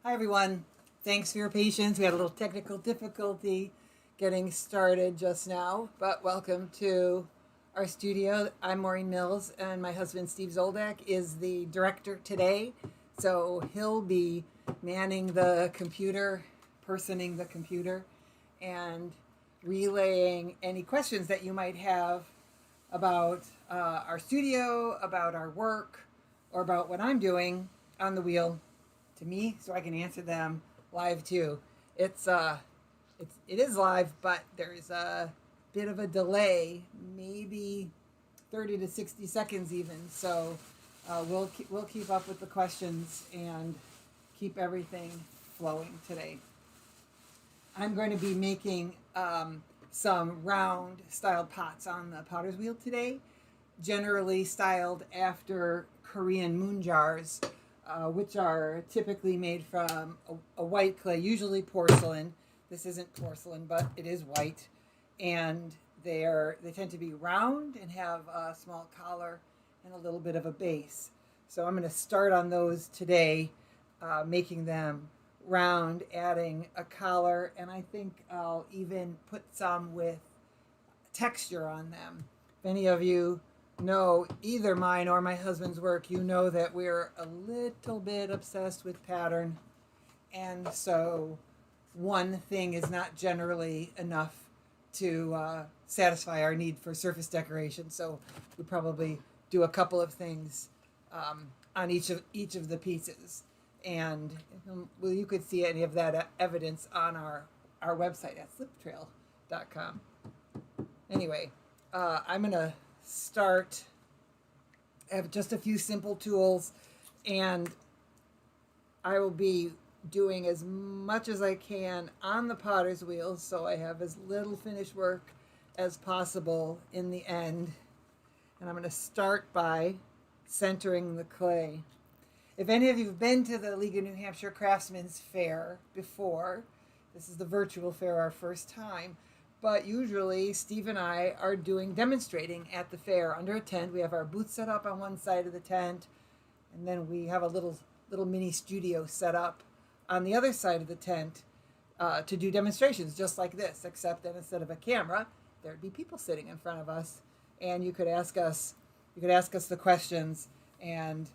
Hi, everyone. Thanks for your patience. We had a little technical difficulty getting started just now, but welcome to our studio. I'm Maureen Mills, and my husband, Steve Zoldak, is the director today. So he'll be manning the computer, personing the computer, and relaying any questions that you might have about our studio, about our work, or about what I'm doing on the wheel to me, so I can answer them live too. It is live, but there's a bit of a delay, maybe 30 to 60 seconds even. So we'll keep up with the questions and keep everything flowing today. I'm going to be making some round styled pots on the potter's wheel today, generally styled after Korean moon jars, which are typically made from a white clay, usually porcelain. This isn't porcelain, but it is white, and they tend to be round and have a small collar and a little bit of a base. So I'm going to start on those today, making them round, adding a collar, and I think I'll even put some with texture on them. If any of you know either mine or my husband's work, you know that we're a little bit obsessed with pattern, and so one thing is not generally enough to satisfy our need for surface decoration. So we probably do a couple of things on each of the pieces, and well, you could see any of that evidence on our website at sliptrail.com. Anyway, I'm gonna start. I have just a few simple tools, and I will be doing as much as I can on the potter's wheel, so I have as little finished work as possible in the end. And I'm going to start by centering the clay. If any of you have been to the League of New Hampshire Craftsmen's Fair before, this is the virtual fair, our first time. But usually Steve and I are demonstrating at the fair under a tent. We have our booth set up on one side of the tent, and then we have a little mini studio set up on the other side of the tent to do demonstrations just like this, except that instead of a camera, there'd be people sitting in front of us, and you could ask us the questions. And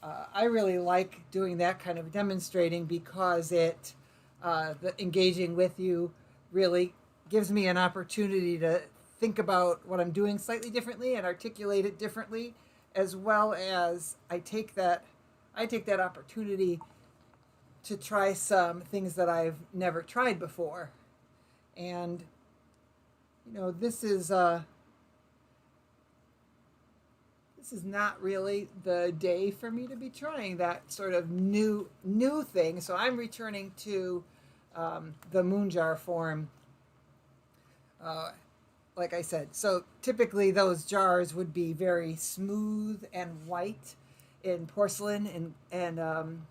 I really like doing that kind of demonstrating because the engaging with you really gives me an opportunity to think about what I'm doing slightly differently and articulate it differently, as well as I take that opportunity to try some things that I've never tried before. And this is not really the day for me to be trying that sort of new thing. So I'm returning to the moon jar form. Like I said, so typically those jars would be very smooth and white in porcelain and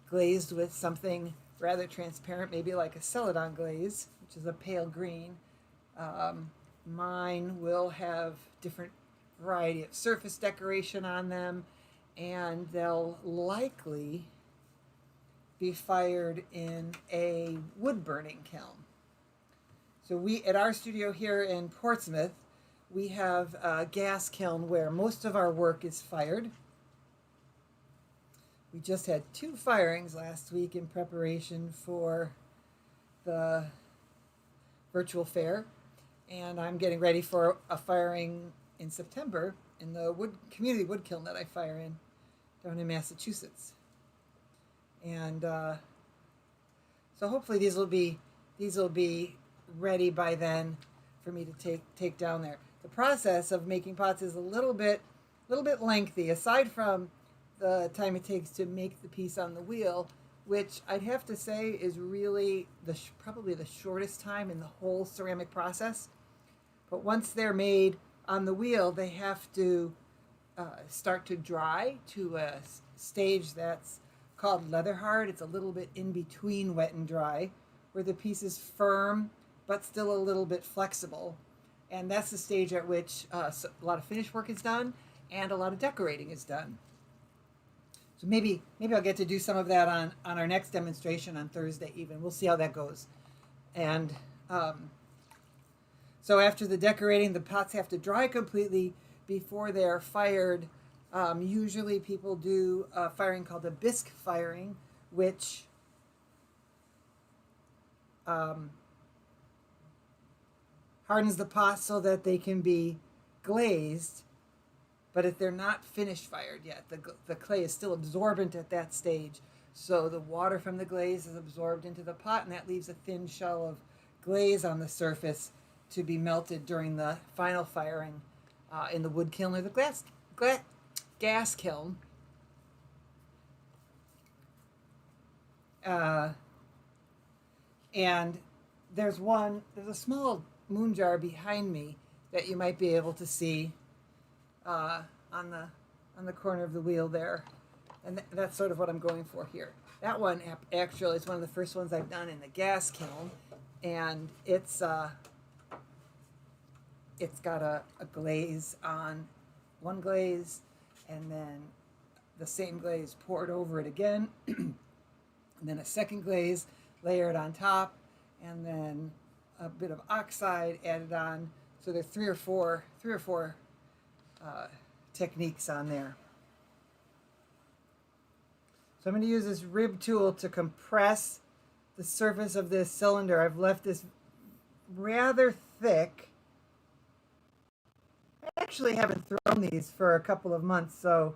glazed with something rather transparent, maybe like a celadon glaze, which is a pale green. Mine will have different variety of surface decoration on them, and they'll likely be fired in a wood burning kiln. So at our studio here in Portsmouth, we have a gas kiln where most of our work is fired. We just had 2 firings last week in preparation for the virtual fair, and I'm getting ready for a firing in September in the community wood kiln that I fire in down in Massachusetts. And so hopefully these will be ready by then for me to take down there. The process of making pots is a little bit lengthy, aside from the time it takes to make the piece on the wheel, which I'd have to say is really probably the shortest time in the whole ceramic process. But once they're made on the wheel, they have to start to dry to a stage that's called leather hard. It's a little bit in between wet and dry, where the piece is firm but still a little bit flexible. And that's the stage at which a lot of finish work is done and a lot of decorating is done. So maybe I'll get to do some of that on our next demonstration on Thursday even. We'll see how that goes. And so after the decorating, the pots have to dry completely before they're fired. Usually people do a firing called a bisque firing, which hardens the pot so that they can be glazed. But if they're not finished fired yet, the clay is still absorbent at that stage. So the water from the glaze is absorbed into the pot, and that leaves a thin shell of glaze on the surface to be melted during the final firing in the wood kiln or the gas kiln. And there's a small moon jar behind me that you might be able to see on the corner of the wheel there, and that's sort of what I'm going for here. That one actually is one of the first ones I've done in the gas kiln, and it's got a glaze on one glaze, and then the same glaze poured over it again, and then a second glaze layered on top, and then a bit of oxide added on. So there are three or four techniques on there. So I'm going to use this rib tool to compress the surface of this cylinder. I've left this rather thick. I actually haven't thrown these for a couple of months, so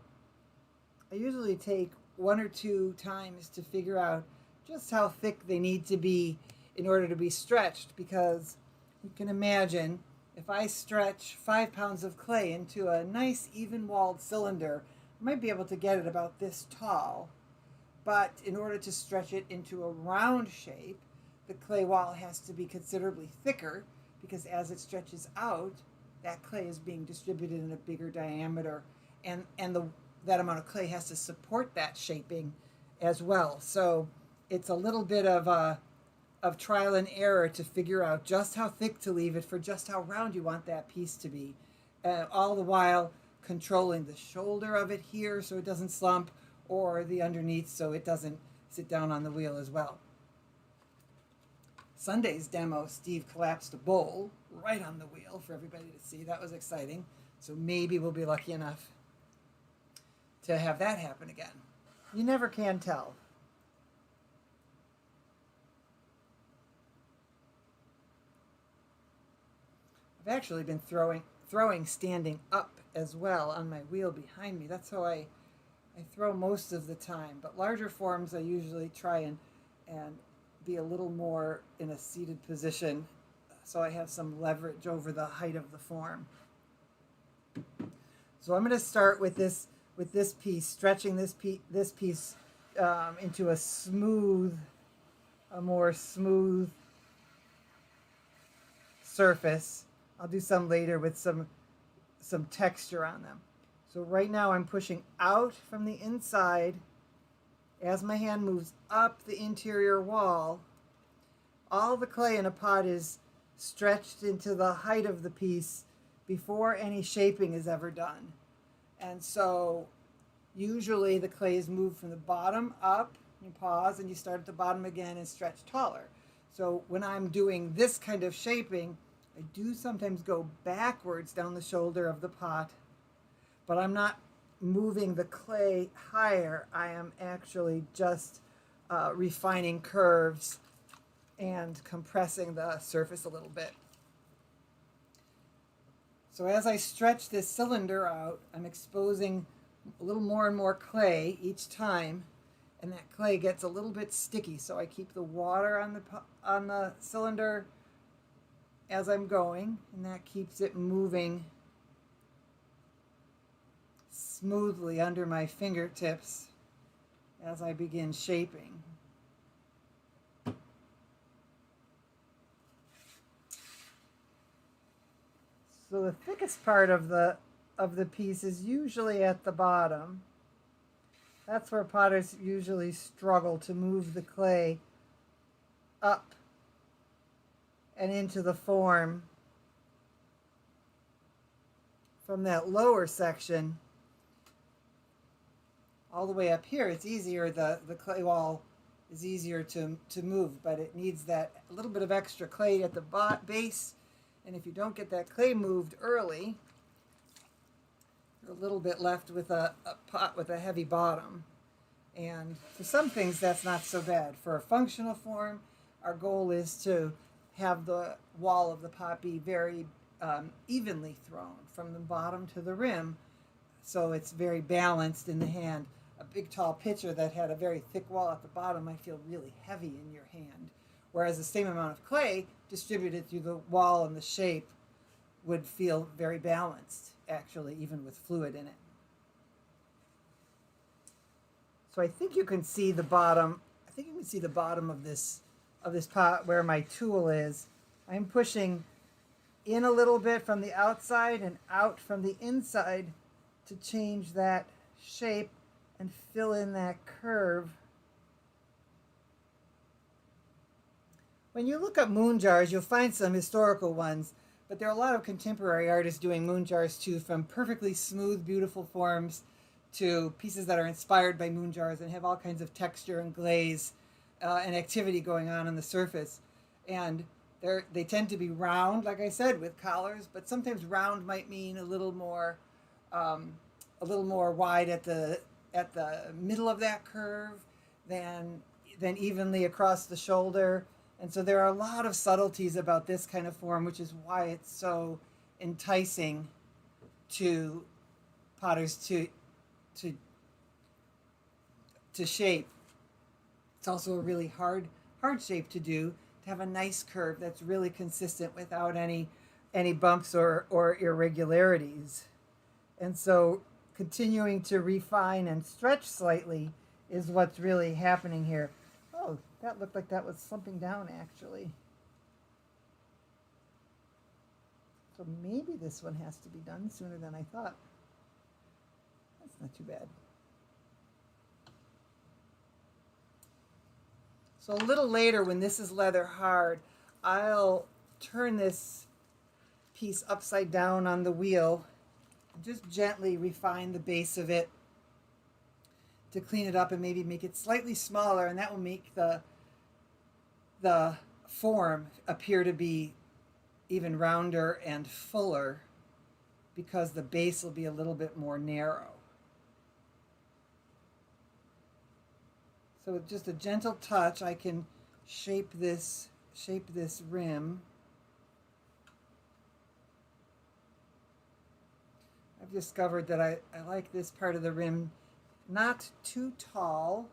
I usually take one or two times to figure out just how thick they need to be in order to be stretched, because you can imagine if I stretch 5 pounds of clay into a nice even-walled cylinder, I might be able to get it about this tall. But in order to stretch it into a round shape, the clay wall has to be considerably thicker, because as it stretches out, that clay is being distributed in a bigger diameter, and that amount of clay has to support that shaping as well. So it's a little bit of trial and error to figure out just how thick to leave it for just how round you want that piece to be. All the while controlling the shoulder of it here so it doesn't slump, or the underneath so it doesn't sit down on the wheel as well. Sunday's demo, Steve collapsed a bowl right on the wheel for everybody to see. That was exciting. So maybe we'll be lucky enough to have that happen again. You never can tell. I've actually been throwing standing up as well on my wheel behind me. That's how I throw most of the time. But larger forms I usually try and be a little more in a seated position so I have some leverage over the height of the form. So I'm going to start with this piece, stretching this piece into a more smooth surface. I'll do some later with some texture on them. So right now I'm pushing out from the inside. As my hand moves up the interior wall, all the clay in a pot is stretched into the height of the piece before any shaping is ever done. And so usually the clay is moved from the bottom up, you pause and you start at the bottom again and stretch taller. So when I'm doing this kind of shaping, I do sometimes go backwards down the shoulder of the pot, but I'm not moving the clay higher. I am actually just refining curves and compressing the surface a little bit. So as I stretch this cylinder out, I'm exposing a little more and more clay each time, and that clay gets a little bit sticky. So I keep the water on the cylinder as I'm going, and that keeps it moving smoothly under my fingertips as I begin shaping. So the thickest part of the piece is usually at the bottom. That's where potters usually struggle to move the clay up and into the form from that lower section. all the way up here, it's easier, the clay wall is easier to move, but it needs that a little bit of extra clay at the base. And if you don't get that clay moved early, you're a little bit left with a pot with a heavy bottom. And for some things, that's not so bad. For a functional form, our goal is to have the wall of the pot be very evenly thrown from the bottom to the rim, so it's very balanced in the hand. A big tall pitcher that had a very thick wall at the bottom might feel really heavy in your hand, whereas the same amount of clay distributed through the wall and the shape would feel very balanced, actually, even with fluid in it. So I think you can see the bottom. I think you can see the bottom of this pot where my tool is. I'm pushing in a little bit from the outside and out from the inside to change that shape and fill in that curve. When you look up moon jars, you'll find some historical ones, but there are a lot of contemporary artists doing moon jars too, from perfectly smooth, beautiful forms to pieces that are inspired by moon jars and have all kinds of texture and glaze and activity going on the surface. And they tend to be round, like I said, with collars, but sometimes round might mean a little more wide at the middle of that curve than evenly across the shoulder. And so there are a lot of subtleties about this kind of form, which is why it's so enticing to potters to shape. It's also a really hard shape to do, to have a nice curve that's really consistent without any bumps or irregularities. And so continuing to refine and stretch slightly is what's really happening here. Oh, that looked like that was slumping down, actually. So maybe this one has to be done sooner than I thought. That's not too bad. So a little later, when this is leather hard, I'll turn this piece upside down on the wheel and just gently refine the base of it to clean it up and maybe make it slightly smaller, and that will make the form appear to be even rounder and fuller because the base will be a little bit more narrow. So with just a gentle touch, I can shape this rim. I've discovered that I like this part of the rim not too tall.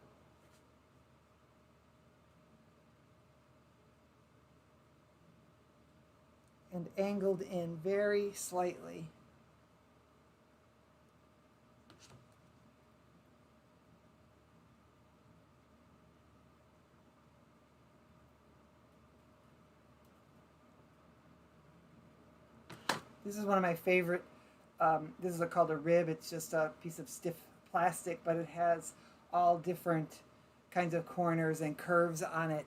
And angled in very slightly. This is one of my favorite. This is called a rib. It's just a piece of stiff plastic, but it has all different kinds of corners and curves on it,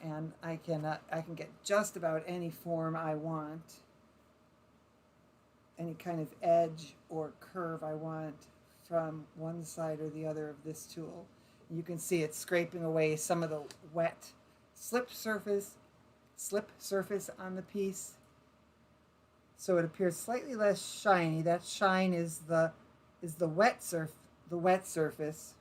and I can get just about any form I want, any kind of edge or curve I want from one side or the other of this tool. You can see it scraping away some of the wet slip surface on the piece, so it appears slightly less shiny. That shine is the wet surface.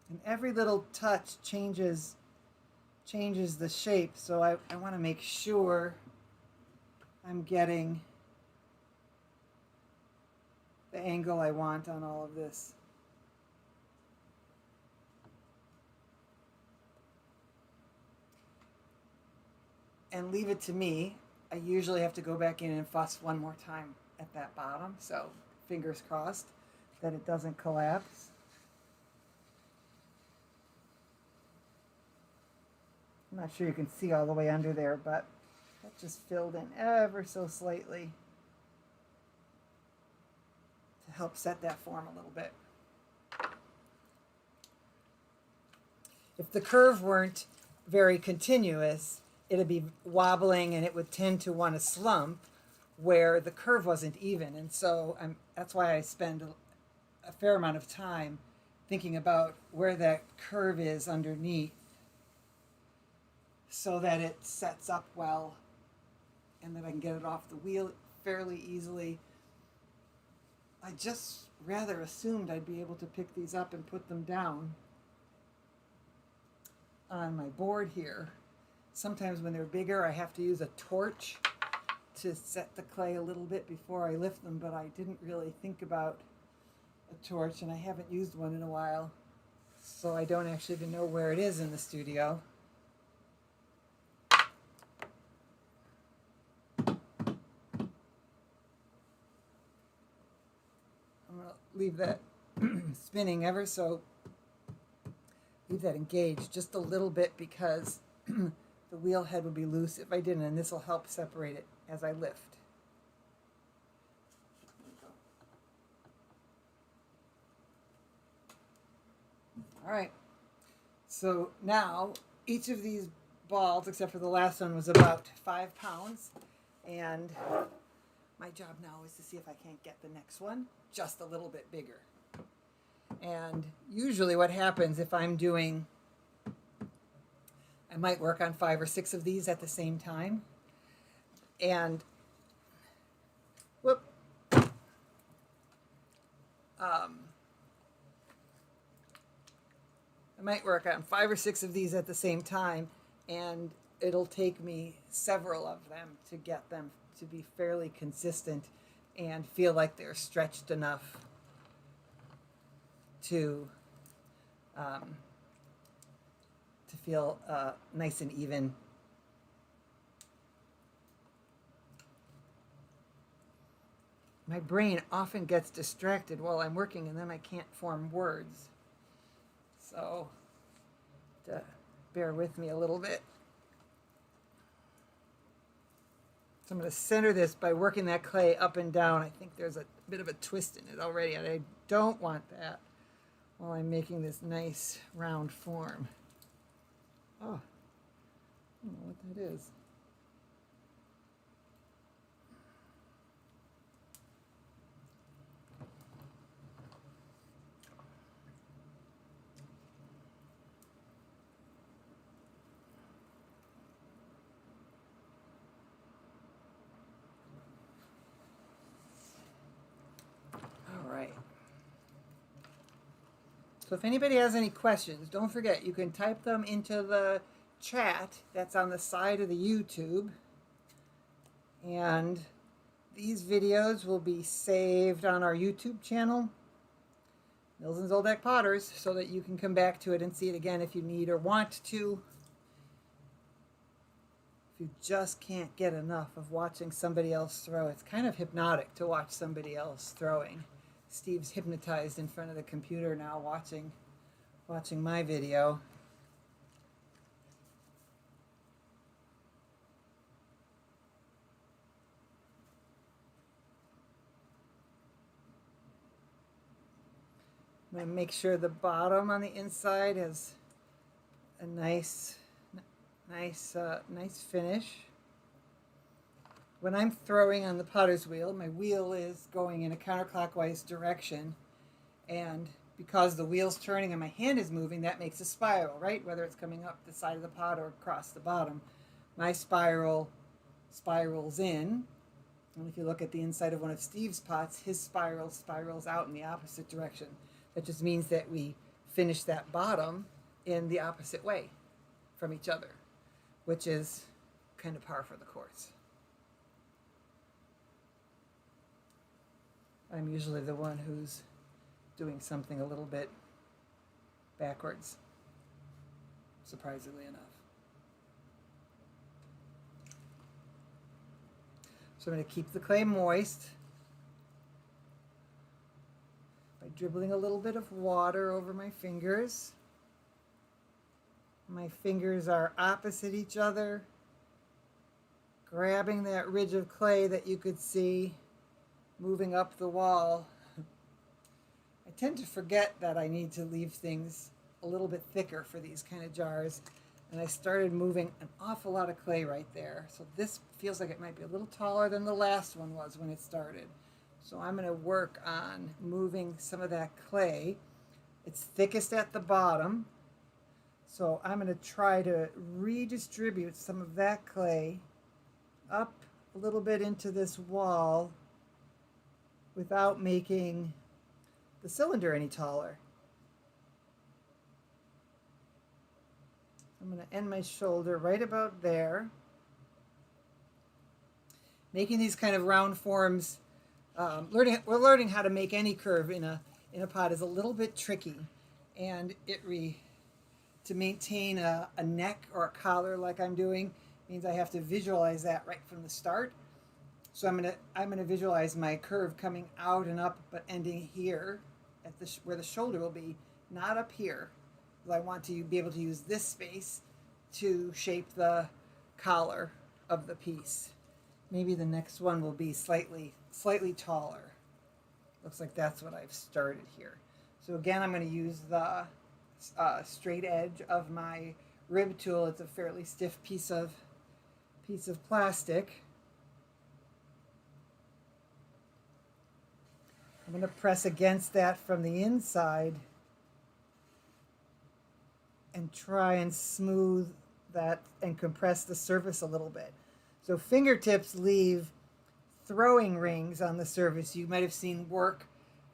And every little touch changes the shape, so I want to make sure I'm getting the angle I want on all of this. And leave it to me. I usually have to go back in and fuss one more time at that bottom, so fingers crossed that it doesn't collapse. I'm not sure you can see all the way under there, but that just filled in ever so slightly to help set that form a little bit. If the curve weren't very continuous, it'd be wobbling and it would tend to want to slump, where the curve wasn't even. And so that's why I spend a fair amount of time thinking about where that curve is underneath so that it sets up well and that I can get it off the wheel fairly easily. I just rather assumed I'd be able to pick these up and put them down on my board here. Sometimes when they're bigger, I have to use a torch to set the clay a little bit before I lift them, but I didn't really think about a torch, and I haven't used one in a while, so I don't actually even know where it is in the studio. I'm going to leave that spinning ever so, leave that engaged just a little bit because the wheel head would be loose if I didn't, and this will help separate it as I lift. All right, so now each of these balls, except for the last one, was about 5 pounds, and my job now is to see if I can't get the next one just a little bit bigger. And usually what happens if I'm doing, I might work on 5 or 6 of these at the same time, and I might work on 5 or 6 of these at the same time, and it'll take me several of them to get them to be fairly consistent and feel like they're stretched enough to feel nice and even. My brain often gets distracted while I'm working, and then I can't form words. So, bear with me a little bit. So I'm going to center this by working that clay up and down. I think there's a bit of a twist in it already, and I don't want that while I'm making this nice round form. Oh, I don't know what that is. So if anybody has any questions, don't forget, you can type them into the chat that's on the side of the YouTube. And these videos will be saved on our YouTube channel, Mills and Zoldak Potters, so that you can come back to it and see it again if you need or want to. If you just can't get enough of watching somebody else throw, it's kind of hypnotic to watch somebody else throwing. Steve's hypnotized in front of the computer now watching my video. I'm going to make sure the bottom on the inside has a nice finish. When I'm throwing on the potter's wheel, my wheel is going in a counterclockwise direction, and because the wheel's turning and my hand is moving, that makes a spiral, right? Whether it's coming up the side of the pot or across the bottom. My spiral spirals in, and if you look at the inside of one of Steve's pots, his spiral spirals out in the opposite direction. That just means that we finish that bottom in the opposite way from each other, which is kind of par for the course. I'm usually the one who's doing something a little bit backwards, surprisingly enough. So I'm going to keep the clay moist by dribbling a little bit of water over my fingers. My fingers are opposite each other, grabbing that ridge of clay that you could see moving up the wall. I tend to forget that I need to leave things a little bit thicker for these kind of jars. and I started moving an awful lot of clay right there. So this feels like it might be a little taller than the last one was when it started. So I'm going to work on moving some of that clay. It's thickest at the bottom, so I'm going to try to redistribute some of that clay up a little bit into this wall without making the cylinder any taller. I'm going to end my shoulder right about there. Making these kind of round forms, we're learning how to make any curve in a pot is a little bit tricky, and to maintain a neck or a collar like I'm doing means I have to visualize that right from the start. So I'm gonna visualize my curve coming out and up, but ending here at where the shoulder will be, not up here. I want to be able to use this space to shape the collar of the piece. Maybe the next one will be slightly taller. Looks like that's what I've started here. So again, I'm going to use the straight edge of my rib tool. It's a fairly stiff piece of plastic. I'm going to press against that from the inside and try and smooth that and compress the surface a little bit. So fingertips leave throwing rings on the surface. You might have seen work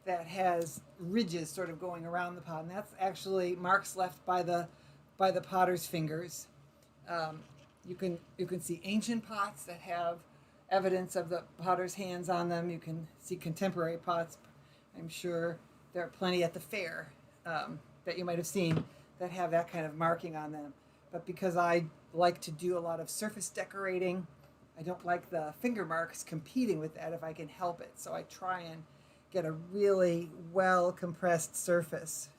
that has ridges sort of going around the pot, and that's actually marks left by the potter's fingers. You can see ancient pots that have evidence of the potter's hands on them. You can see contemporary pots. I'm sure there are plenty at the fair that you might have seen that have that kind of marking on them. But because I like to do a lot of surface decorating, I don't like the finger marks competing with that if I can help it. So I try and get a really well compressed surface.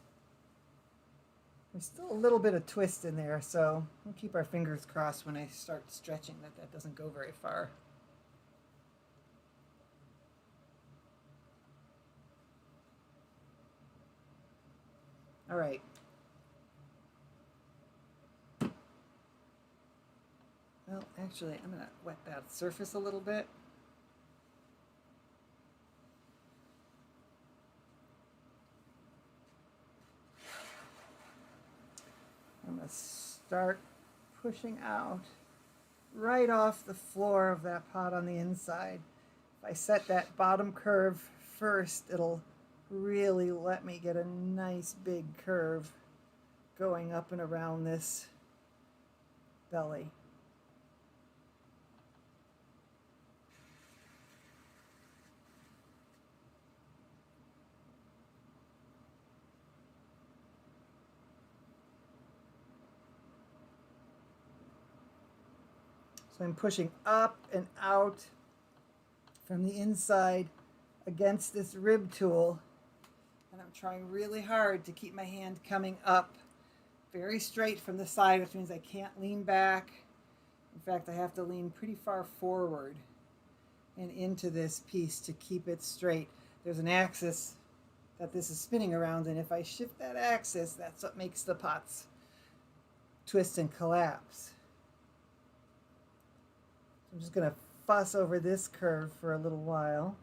There's still a little bit of twist in there, so we'll keep our fingers crossed when I start stretching that doesn't go very far. All right. Well, actually, I'm going to wet that surface a little bit. I'm going to start pushing out right off the floor of that pot on the inside. If I set that bottom curve first, it'll really let me get a nice big curve going up and around this belly. So I'm pushing up and out from the inside against this rib tool, and I'm trying really hard to keep my hand coming up very straight from the side, which means I can't lean back. In fact, I have to lean pretty far forward and into this piece to keep it straight. There's an axis that this is spinning around, and if I shift that axis, that's what makes the pots twist and collapse. I'm just going to fuss over this curve for a little while.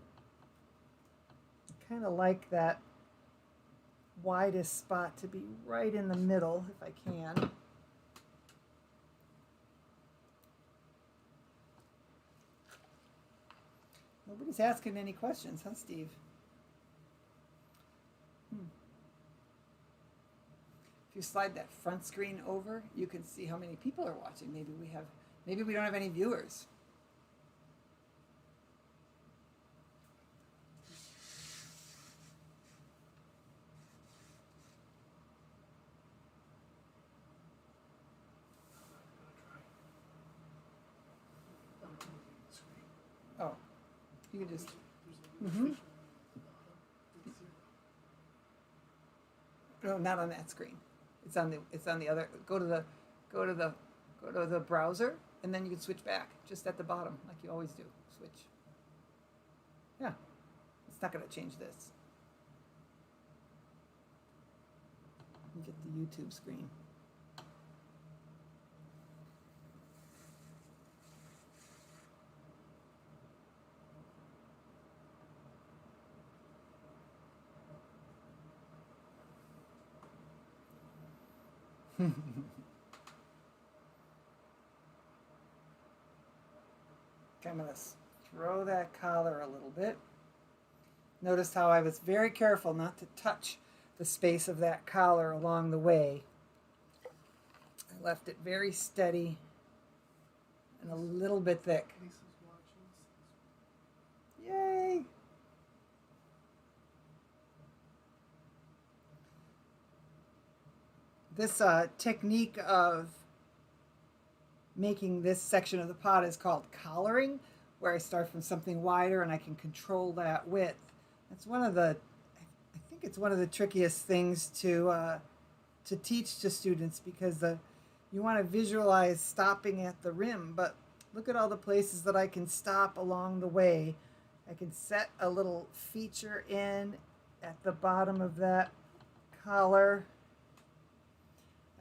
I kind of like that widest spot to be right in the middle if I can. Nobody's asking any questions, huh, Steve? If you slide that front screen over, you can see how many people are watching. Maybe we don't have any viewers. Oh, you can just. No, not on that screen. It's on the other. Go to the browser, and then you can switch back just at the bottom, like you always do. Switch. Yeah, it's not going to change this. You get the YouTube screen. I'm going to throw that collar a little bit. Notice how I was very careful not to touch the space of that collar along the way. I left it very steady and a little bit thick. Yay! This technique of making this section of the pot is called collaring, where I start from something wider and I can control that width. That's one of the, I think it's one of the trickiest things to teach to students, because you want to visualize stopping at the rim, but look at all the places that I can stop along the way. I can set a little feature in at the bottom of that collar.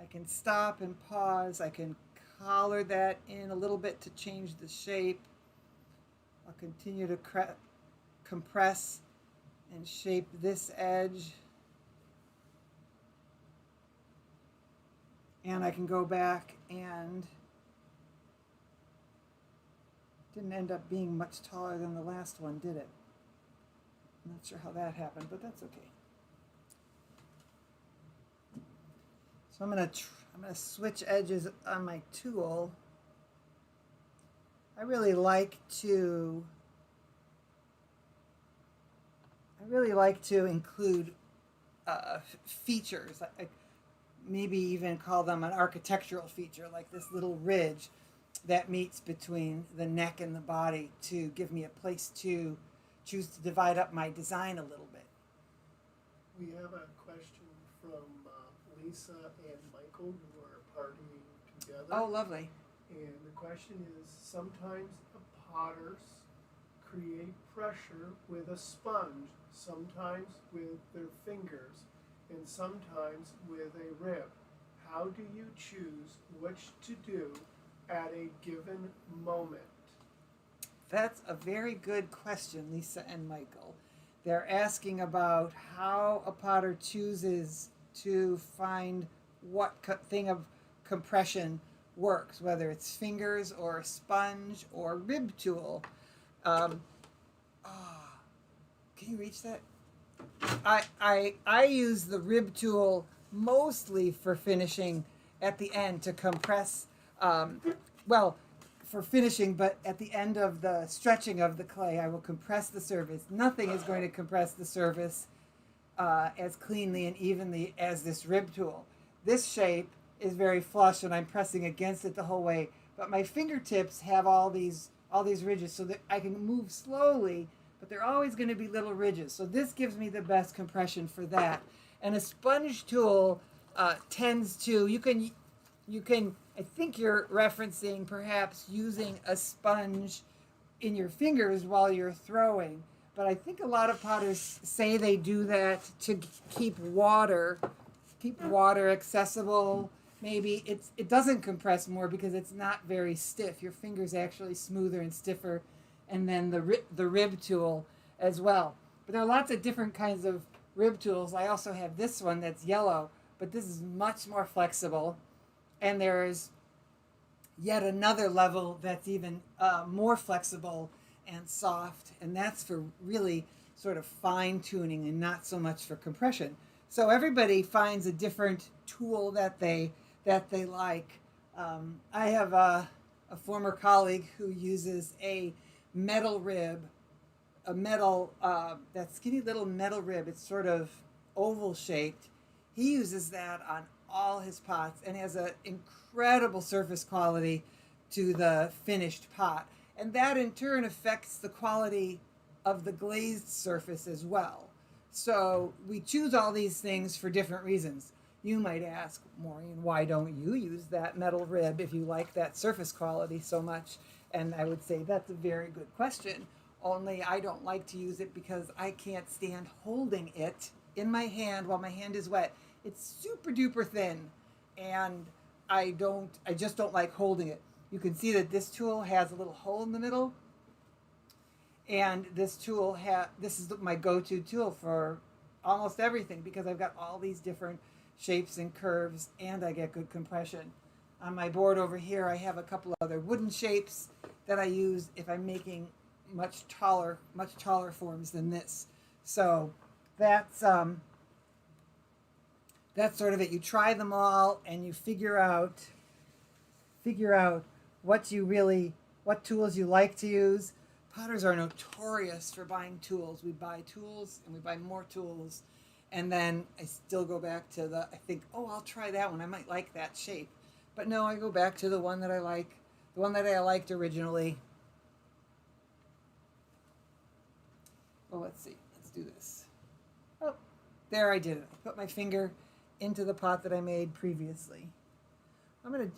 I can stop and pause. I can collar that in a little bit to change the shape. I'll continue to compress and shape this edge. And I can go back, and didn't end up being much taller than the last one, did it? I'm not sure how that happened, but that's okay. So I'm gonna switch edges on my tool. I really like to include features. I maybe even call them an architectural feature, like this little ridge that meets between the neck and the body, to give me a place to choose to divide up my design a little bit. We have a question from Lisa and Michael, who are partying together. Oh, lovely. And the question is, sometimes potters create pressure with a sponge, sometimes with their fingers, and sometimes with a rib. How do you choose which to do at a given moment? That's a very good question, Lisa and Michael. They're asking about how a potter chooses to find what thing of compression works, whether it's fingers or a sponge or rib tool. Can you reach that? I use the rib tool mostly for finishing at the end to compress, for finishing, but at the end of the stretching of the clay, I will compress the surface. Nothing is going to compress the surface as cleanly and evenly as this rib tool. This shape is very flush and I'm pressing against it the whole way, but my fingertips have all these ridges so that I can move slowly, but they're always going to be little ridges. So this gives me the best compression for that. And a sponge tool tends to, you can, I think you're referencing perhaps using a sponge in your fingers while you're throwing, but I think a lot of potters say they do that to keep water accessible. Maybe it doesn't compress more because it's not very stiff. Your finger's actually smoother and stiffer, and then the rib tool as well. But there are lots of different kinds of rib tools. I also have this one that's yellow, but this is much more flexible. And there's yet another level that's even more flexible and soft, and that's for really sort of fine tuning and not so much for compression. So everybody finds a different tool that they like. I have a former colleague who uses a metal rib, that skinny little metal rib. It's sort of oval shaped. He uses that on all his pots and has an incredible surface quality to the finished pot. And that in turn affects the quality of the glazed surface as well. So we choose all these things for different reasons. You might ask, Maureen, why don't you use that metal rib if you like that surface quality so much? And I would say that's a very good question. Only I don't like to use it because I can't stand holding it in my hand while my hand is wet. It's super duper thin, and I just don't like holding it. You can see that this tool has a little hole in the middle, and this is my go-to tool for almost everything because I've got all these different shapes and curves, and I get good compression. On my board over here, I have a couple other wooden shapes that I use if I'm making much taller forms than this. So that's sort of it. You try them all and you figure out what tools you like to use. Potters are notorious for buying tools. We buy tools and we buy more tools, and then I still go back to I think, oh, I'll try that one. I might like that shape. But no, I go back to the one that I like, the one that I liked originally. Well, let's see. Let's do this. Oh, there I did it. I put my finger into the pot that I made previously. Do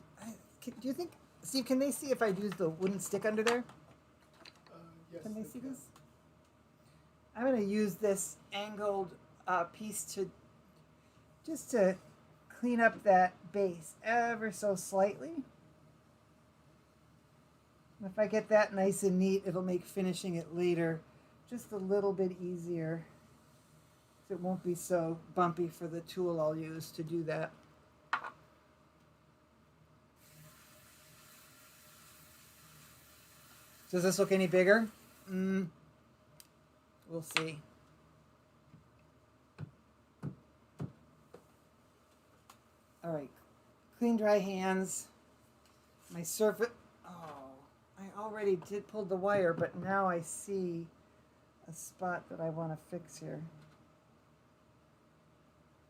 you think, Steve, can they see if I use the wooden stick under there? Yes, Can they see this? I'm going to use this angled piece to clean up that base ever so slightly. And if I get that nice and neat, it'll make finishing it later just a little bit easier. So it won't be so bumpy for the tool I'll use to do that. Does this look any bigger? We'll see. All right, clean, dry hands. My surface, I already pulled the wire, but now I see a spot that I want to fix here.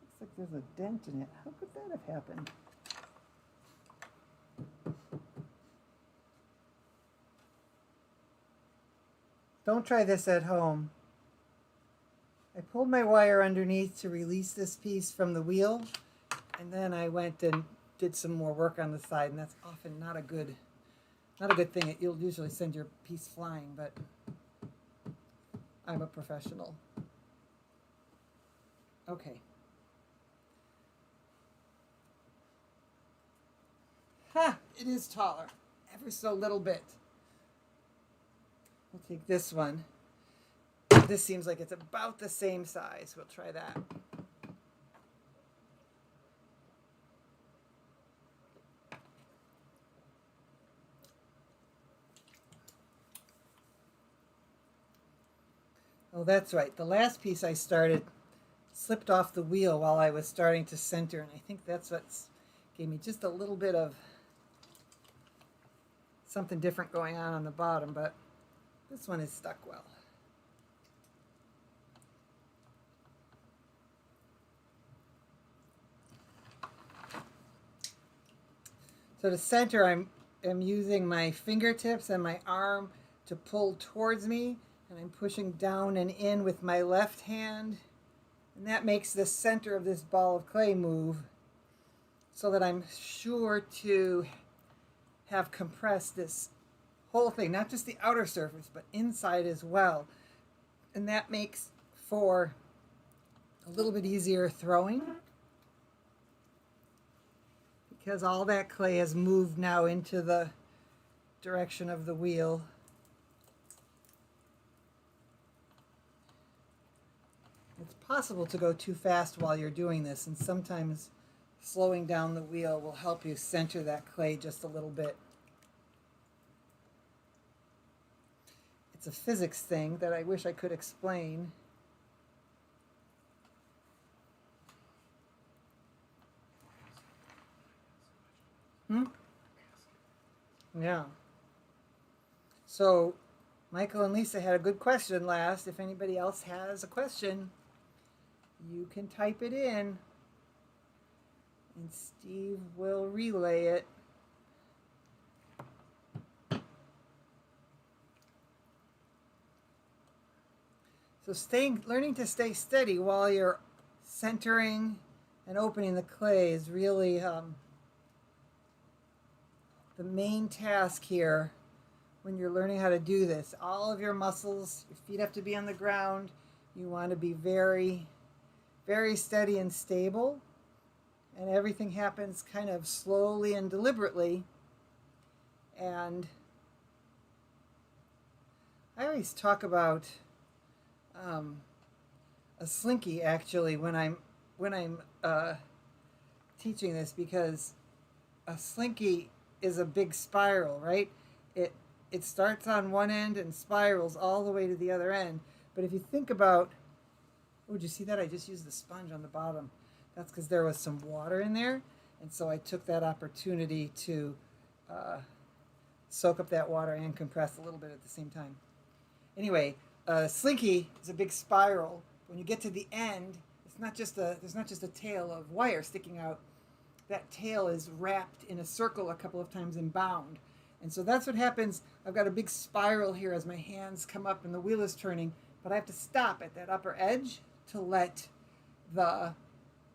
Looks like there's a dent in it. How could that have happened? Don't try this at home. I pulled my wire underneath to release this piece from the wheel, and then I went and did some more work on the side, and that's often not a good thing. You'll usually send your piece flying, but I'm a professional. Okay. It is taller, ever so little bit. We'll take this one. This seems like it's about the same size. We'll try that. Oh, that's right. The last piece I started slipped off the wheel while I was starting to center, and I think that's what's gave me just a little bit of something different going on the bottom, but this one is stuck well. So to center, I'm using my fingertips and my arm to pull towards me, and I'm pushing down and in with my left hand, and that makes the center of this ball of clay move so that I'm sure to have compressed this whole thing, not just the outer surface, but inside as well. And that makes for a little bit easier throwing because all that clay has moved now into the direction of the wheel. It's possible to go too fast while you're doing this, and sometimes slowing down the wheel will help you center that clay just a little bit. It's a physics thing that I wish I could explain. Yeah. So Michael and Lisa had a good question last. If anybody else has a question, you can type it in and Steve will relay it. So learning to stay steady while you're centering and opening the clay is really the main task here when you're learning how to do this. All of your muscles, your feet have to be on the ground. You want to be very, very steady and stable. And everything happens kind of slowly and deliberately. And I always talk about a slinky actually when I'm teaching this because a slinky is a big spiral, right? It it starts on one end and spirals all the way to the other end. But if you think about, oh, did you see that? I just used the sponge on the bottom. That's because there was some water in there, and so I took that opportunity to uh, soak up that water and compress a little bit at the same time. Anyway, slinky is a big spiral. When you get to the end, it's not just a there's not just a tail of wire sticking out. That tail is wrapped in a circle a couple of times and bound. And so that's what happens. I've got a big spiral here as my hands come up and the wheel is turning, but I have to stop at that upper edge to let the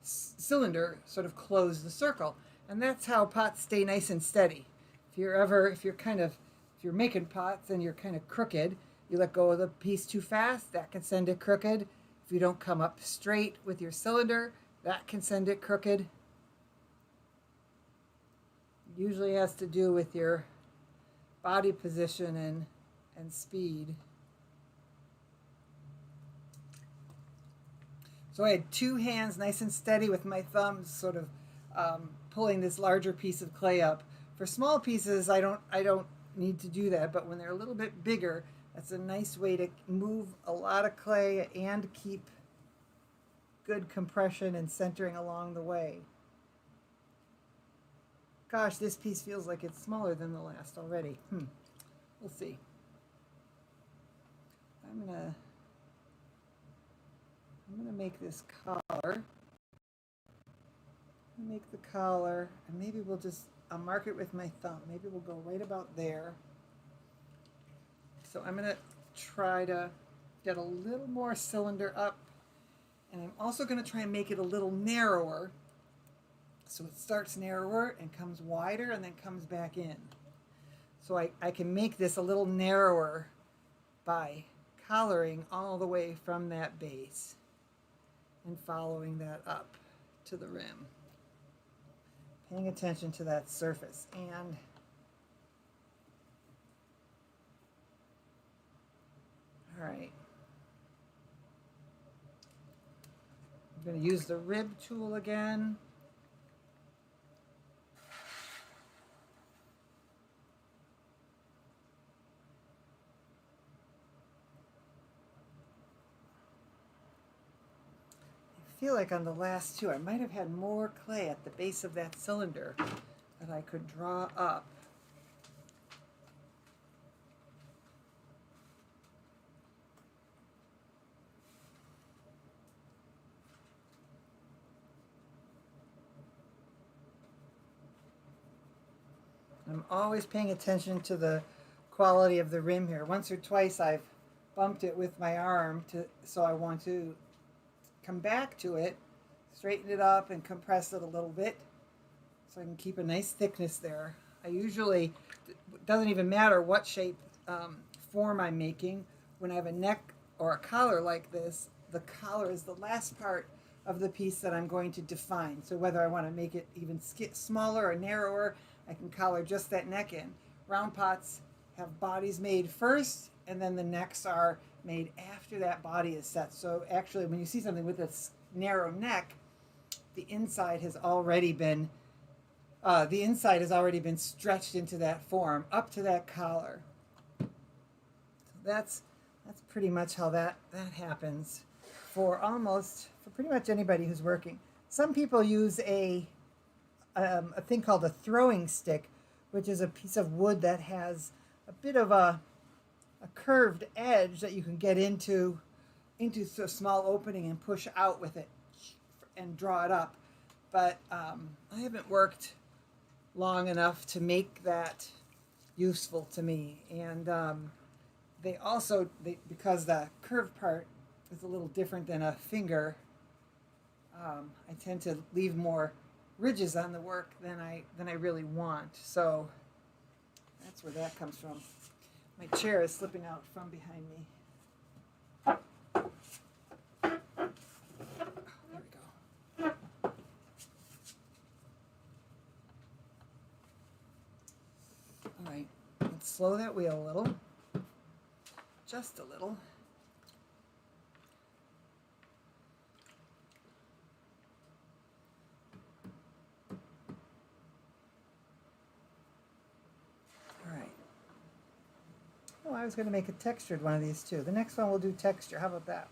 cylinder sort of close the circle. And that's how pots stay nice and steady. If you're making pots and you're kind of crooked, you let go of the piece too fast, that can send it crooked. If you don't come up straight with your cylinder, that can send it crooked. Usually has to do with your body position and speed. So I had two hands nice and steady with my thumbs sort of pulling this larger piece of clay up. For small pieces, I don't need to do that, but when they're a little bit bigger, that's a nice way to move a lot of clay and keep good compression and centering along the way. Gosh, this piece feels like it's smaller than the last already. We'll see. I'm gonna make this collar. Make the collar, and maybe I'll mark it with my thumb. Maybe we'll go right about there. So I'm gonna try to get a little more cylinder up, and I'm also gonna try and make it a little narrower. So it starts narrower and comes wider and then comes back in. So I can make this a little narrower by collaring all the way from that base and following that up to the rim. Paying attention to that surface. And all right. I'm going to use the rib tool again. I feel like on the last two, I might have had more clay at the base of that cylinder that I could draw up. I'm always paying attention to the quality of the rim here. Once or twice I've bumped it with my arm, so I want to come back to it, straighten it up and compress it a little bit so I can keep a nice thickness there. I usually, it doesn't even matter what shape, form I'm making. When I have a neck or a collar like this, the collar is the last part of the piece that I'm going to define. So whether I want to make it even smaller or narrower, I can collar just that neck in. Round pots have bodies made first, and then the necks are made after that body is set. So actually, when you see something with this narrow neck, the inside has already been stretched into that form up to that collar. So that's pretty much how that happens for pretty much anybody who's working. Some people use a thing called a throwing stick, which is a piece of wood that has a bit of a curved edge that you can get into a small opening and push out with it and draw it up. But I haven't worked long enough to make that useful to me. And because the curved part is a little different than a finger, I tend to leave more ridges on the work than I really want. So that's where that comes from. My chair is slipping out from behind me. Oh, there we go. All right, let's slow that wheel a little. Just a little. was going to make a textured one of these too. The next one we'll do texture. How about that?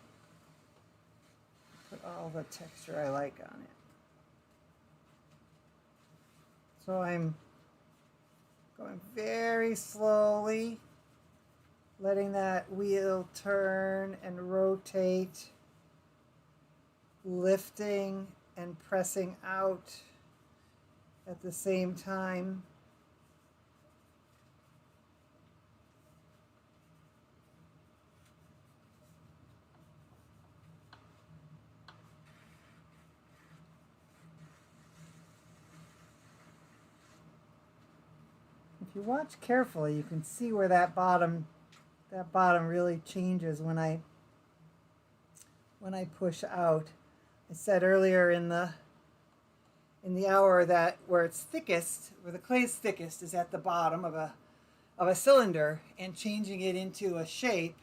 Put all the texture I like on it. So I'm going very slowly, letting that wheel turn and rotate, lifting and pressing out at the same time. If you watch carefully, you can see where that bottom really changes when I push out. I said earlier in the hour that where it's thickest, where the clay is thickest, is at the bottom of a cylinder, and changing it into a shape.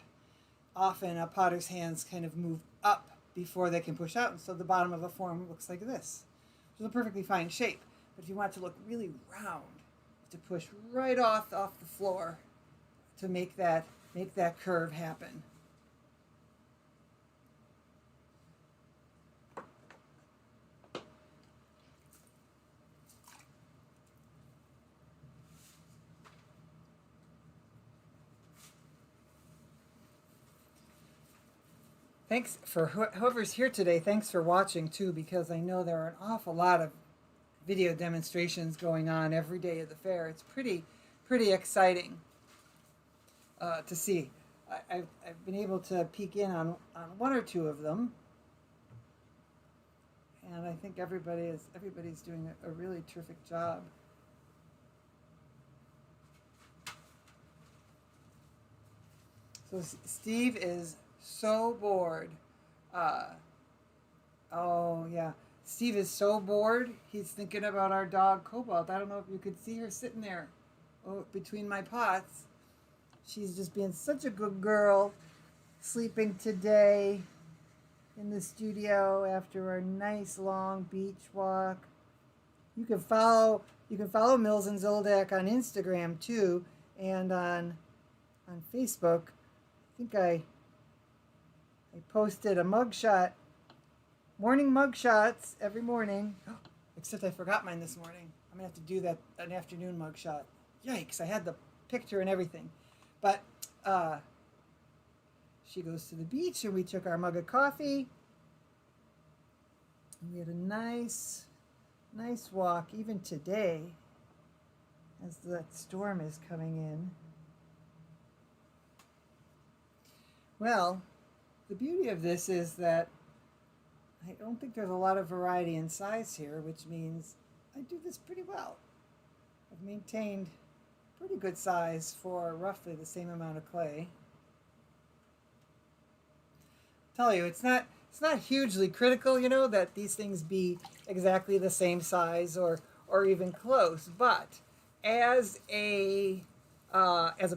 Often a potter's hands kind of move up before they can push out, and so the bottom of a form looks like this, which is a perfectly fine shape. But if you want it to look really round, to push right off the floor to make that curve happen. Thanks for whoever's here today. Thanks for watching too, because I know there are an awful lot of video demonstrations going on every day of the fair. It's pretty exciting to see. I've been able to peek in on one or two of them, and I think everybody's doing a really terrific job. So Steve is so bored. Oh yeah. Steve is so bored, he's thinking about our dog, Cobalt. I don't know if you could see her sitting there between my pots. She's just being such a good girl, sleeping today in the studio after our nice long beach walk. You can follow Mills and Zoldak on Instagram too, and on Facebook. I think I posted a mugshot. Morning mug shots every morning. Except I forgot mine this morning. I'm going to have to do that an afternoon mug shot. Yikes, I had the picture and everything. But she goes to the beach and we took our mug of coffee. We had a nice walk even today as that storm is coming in. Well, the beauty of this is that I don't think there's a lot of variety in size here, which means I do this pretty well. I've maintained pretty good size for roughly the same amount of clay. Tell you, it's not hugely critical, that these things be exactly the same size or even close. But as a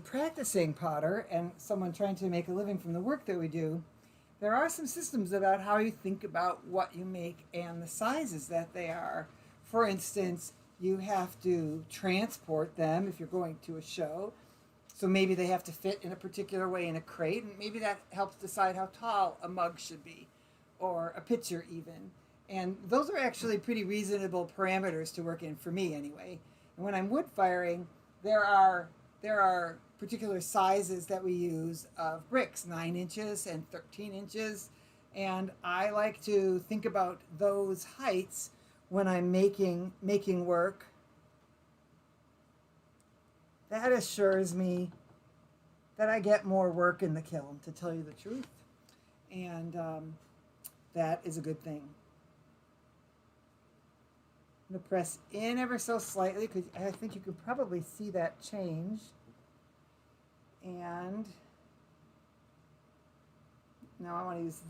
practicing potter and someone trying to make a living from the work that we do, there are some systems about how you think about what you make and the sizes that they are. For instance, you have to transport them if you're going to a show. So maybe they have to fit in a particular way in a crate, and maybe that helps decide how tall a mug should be, or a pitcher even. And those are actually pretty reasonable parameters to work in, for me anyway. And when I'm wood firing, there are particular sizes that we use of bricks, 9 inches and 13 inches. And I like to think about those heights when I'm making work. That assures me that I get more work in the kiln, to tell you the truth. And that is a good thing. I'm going to press in ever so slightly, because I think you can probably see that change. And now I want to use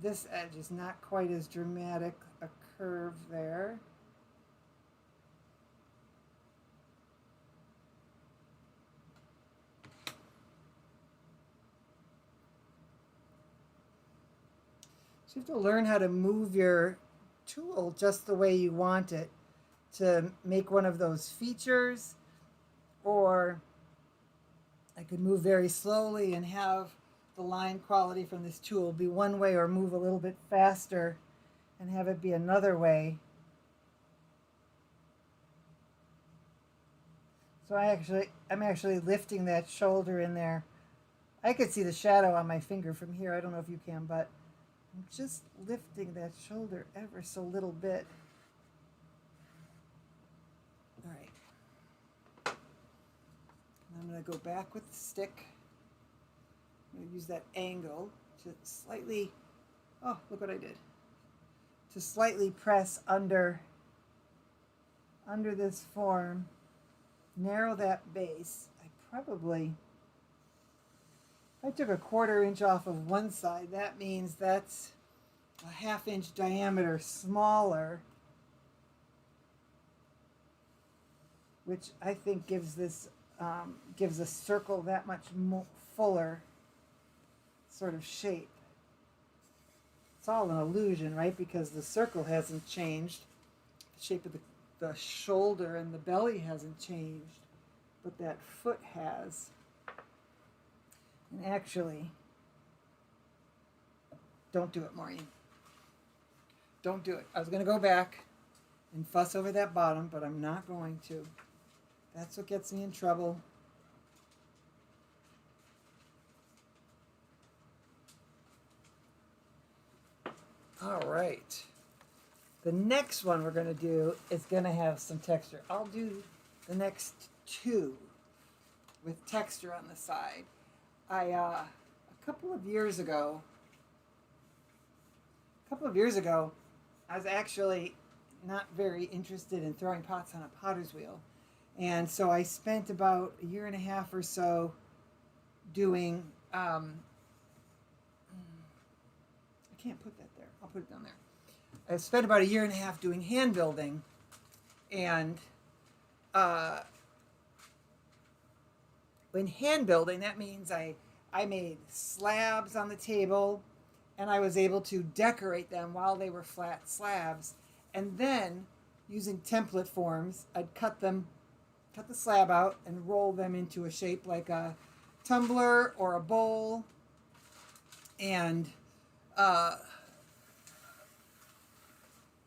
this edge is not quite as dramatic a curve there. So you have to learn how to move your tool just the way you want it to make one of those features, or I could move very slowly and have the line quality from this tool be one way, or move a little bit faster and have it be another way. So I'm actually lifting that shoulder in there. I could see the shadow on my finger from here. I don't know if you can, but I'm just lifting that shoulder ever so little bit. All right. I'm going to go back with the stick. I'm going to use that angle to slightly, oh, look what I did. To slightly press under this form, narrow that base. I took a 1/4 inch off of one side. That means that's a 1/2 inch diameter smaller, which I think gives this gives a circle that much more fuller sort of shape. It's all an illusion, right? Because the circle hasn't changed. The shape of the shoulder and the belly hasn't changed, but that foot has. And actually, don't do it, Maureen. Don't do it. I was going to go back and fuss over that bottom, but I'm not going to. That's what gets me in trouble. All right. The next one we're going to do is going to have some texture. I'll do the next 2 with texture on the side. A couple of years ago, I was actually not very interested in throwing pots on a potter's wheel. And so I spent about 1.5 years or so doing, I can't put that there. I'll put it down there. I spent about 1.5 years doing hand building. And in hand building, that means I made slabs on the table, and I was able to decorate them while they were flat slabs. And then, using template forms, I'd cut the slab out and roll them into a shape like a tumbler or a bowl. And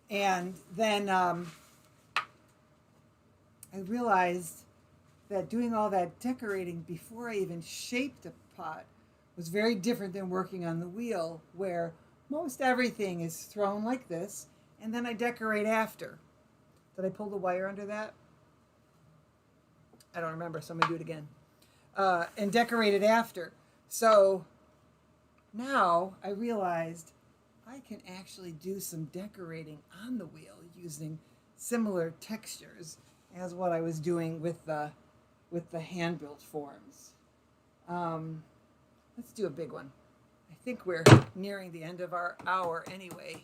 then I realized that doing all that decorating before I even shaped a pot was very different than working on the wheel, where most everything is thrown like this, and then I decorate after. Did I pull the wire under that? I don't remember, so I'm going to do it again. And decorate it after. So now I realized I can actually do some decorating on the wheel using similar textures as what I was doing with the hand-built forms. Let's do a big one. I think we're nearing the end of our hour anyway.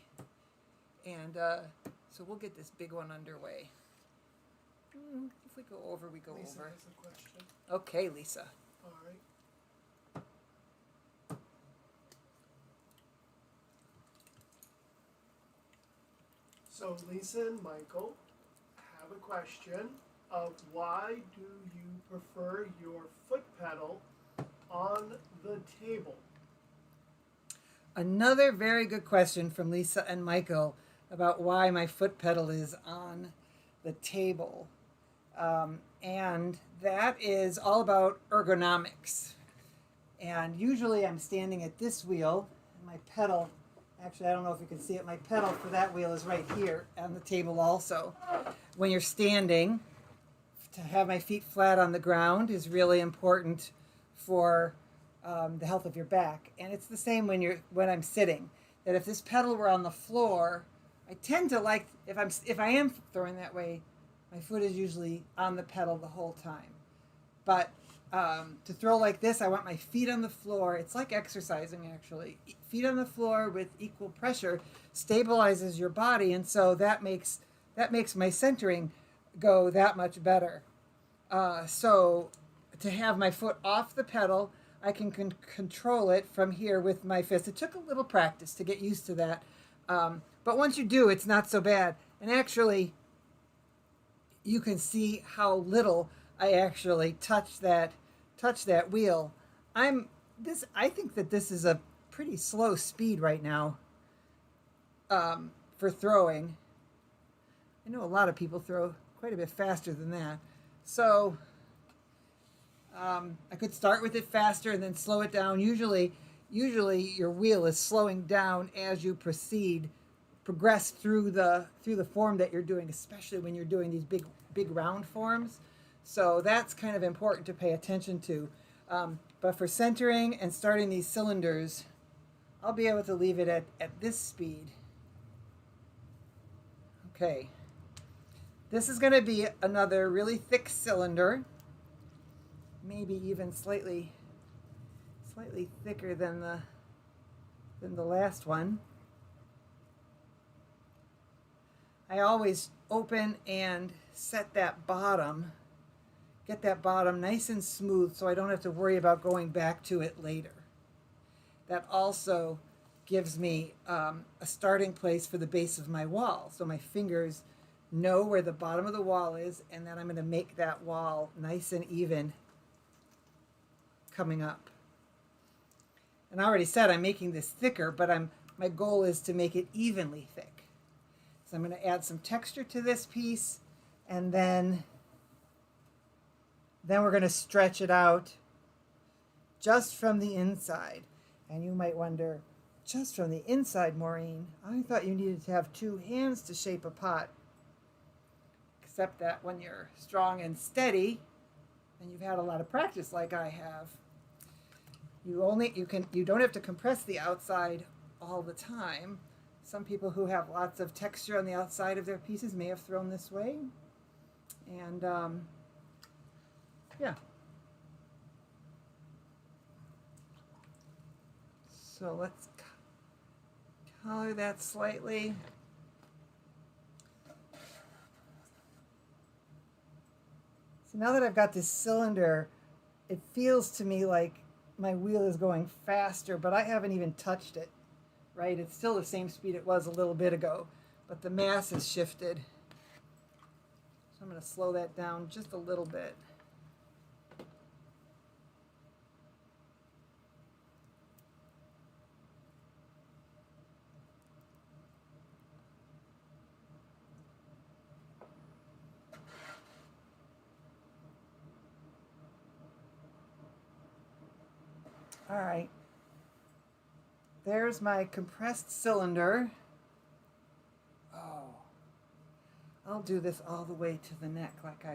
And so we'll get this big one underway. If we go over, we go Lisa over. has a question. Okay, Lisa. All right. So Lisa and Michael have a question of why do you prefer your foot pedal on the table? Another very good question from Lisa and Michael about why my foot pedal is on the table. And that is all about ergonomics. And usually I'm standing at this wheel, and my pedal, actually I don't know if you can see it, my pedal for that wheel is right here on the table also. When you're standing, to have my feet flat on the ground is really important for the health of your back. And it's the same when I'm sitting, that if this pedal were on the floor, I tend to like, if I am throwing that way, my foot is usually on the pedal the whole time. But to throw like this, I want my feet on the floor. It's like exercising, actually. Feet on the floor with equal pressure stabilizes your body, and so that makes my centering go that much better. So to have my foot off the pedal, I can control it from here with my fist. It took a little practice to get used to that. But once you do, it's not so bad. And actually, you can see how little I actually touch that touch that wheel. I think that this is a pretty slow speed right now for throwing. I know a lot of people throw quite a bit faster than that. So I could start with it faster and then slow it down. Usually your wheel is slowing down as you progress through the form that you're doing, especially when you're doing these big round forms. So that's kind of important to pay attention to. But for centering and starting these cylinders, I'll be able to leave it at this speed. Okay. This is going to be another really thick cylinder, maybe even slightly thicker than the last one. I always open and set that bottom, get that bottom nice and smooth so I don't have to worry about going back to it later. That also gives me a starting place for the base of my wall, so my fingers know where the bottom of the wall is, and then I'm going to make that wall nice and even coming up. And I already said I'm making this thicker, but my goal is to make it evenly thick. So I'm going to add some texture to this piece, and then we're going to stretch it out just from the inside. And you might wonder, just from the inside, Maureen? I thought you needed to have two hands to shape a pot. Except that when you're strong and steady, and you've had a lot of practice like I have, you don't have to compress the outside all the time. Some people who have lots of texture on the outside of their pieces may have thrown this way. And yeah. So let's color that slightly. So now that I've got this cylinder, it feels to me like my wheel is going faster, but I haven't even touched it, right? It's still the same speed it was a little bit ago, but the mass has shifted. So I'm going to slow that down just a little bit. All right, there's my compressed cylinder. Oh, I'll do this all the way to the neck how did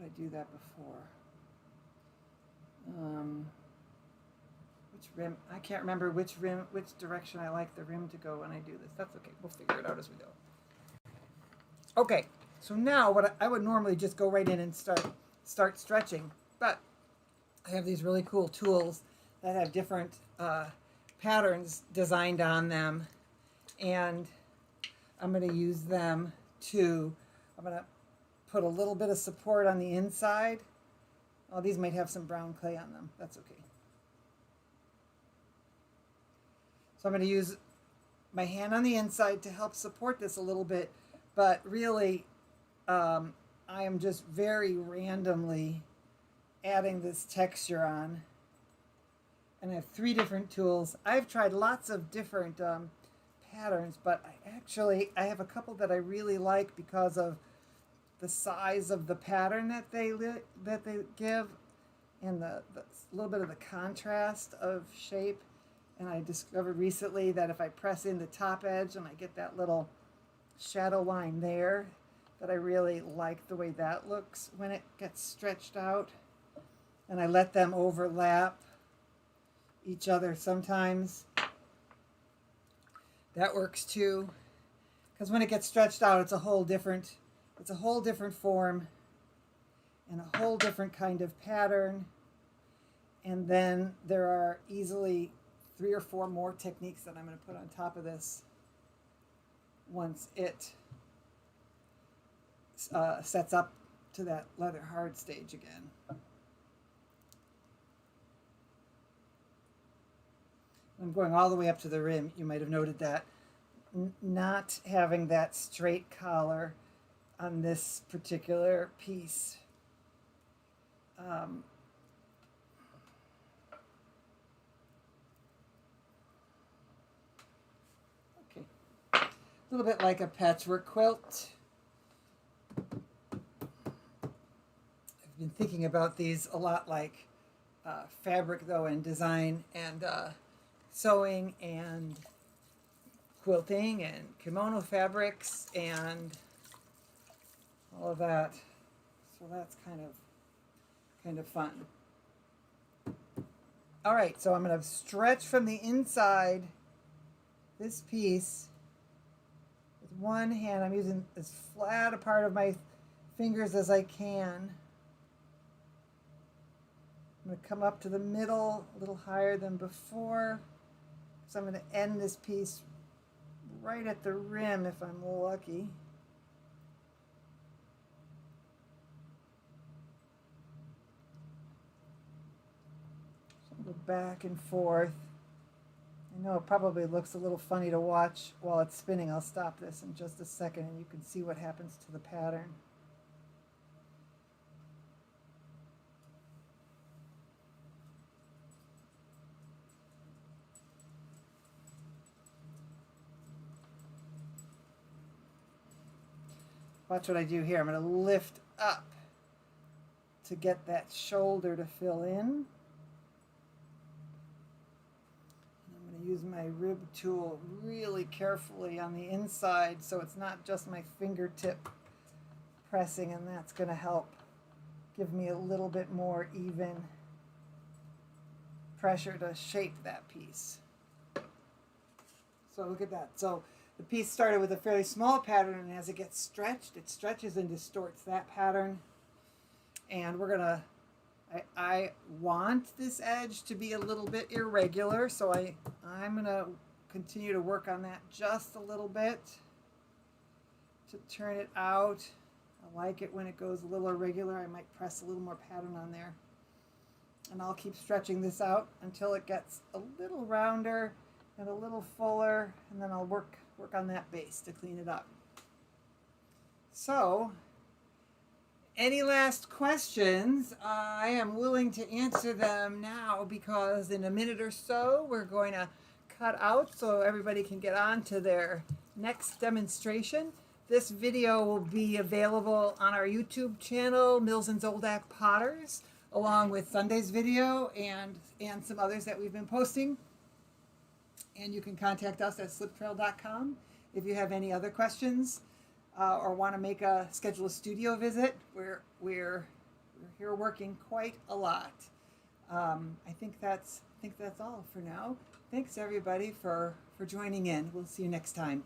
I do that before? Which rim? I can't remember which direction I like the rim to go when I do this. That's okay, we'll figure it out as we go. Okay, so now what I would normally just go right in and start stretching, but I have these really cool tools that have different patterns designed on them, and I'm going to use them I'm going to put a little bit of support on the inside. Oh, these might have some brown clay on them. That's okay. So I'm going to use my hand on the inside to help support this a little bit, but really I am just very randomly adding this texture on. And I have 3 different tools. I've tried lots of different patterns, but I have a couple that I really like because of the size of the pattern that they give, and the little bit of the contrast of shape. And I discovered recently that if I press in the top edge and I get that little shadow line there, that I really like the way that looks when it gets stretched out. And I let them overlap each other sometimes. That works too, because when it gets stretched out, it's a whole different form and a whole different kind of pattern. And then there are easily 3 or 4 more techniques that I'm going to put on top of this once it sets up to that leather hard stage again. I'm going all the way up to the rim. You might have noted that. Not having that straight collar on this particular piece Um, okay, a little bit like a patchwork quilt. I've been thinking about these a lot, like fabric though, and design and sewing and quilting and kimono fabrics and all of that. So that's kind of fun. All right, so I'm going to stretch from the inside this piece with one hand. I'm using as flat a part of my fingers as I can. I'm going to come up to the middle a little higher than before. So I'm going to end this piece right at the rim if I'm lucky. So I'll go back and forth. I know it probably looks a little funny to watch while it's spinning. I'll stop this in just a second and you can see what happens to the pattern. Watch what I do here. I'm going to lift up to get that shoulder to fill in. And I'm going to use my rib tool really carefully on the inside so it's not just my fingertip pressing, and that's going to help give me a little bit more even pressure to shape that piece. So look at that. So the piece started with a fairly small pattern, and as it gets stretched, it stretches and distorts that pattern. And we're gonna, I want this edge to be a little bit irregular, so I'm gonna continue to work on that just a little bit to turn it out. I like it when it goes a little irregular. I might press a little more pattern on there. And I'll keep stretching this out until it gets a little rounder and a little fuller, and then I'll work on that base to clean it up. So, any last questions? I am willing to answer them now because in a minute or so we're going to cut out so everybody can get on to their next demonstration. This video will be available on our YouTube channel, Mills and Zoldak Potters, along with Sunday's video and some others that we've been posting. And you can contact us at sliptrail.com if you have any other questions or want to schedule a studio visit. We're here working quite a lot. I think that's all for now. Thanks everybody for joining in. We'll see you next time.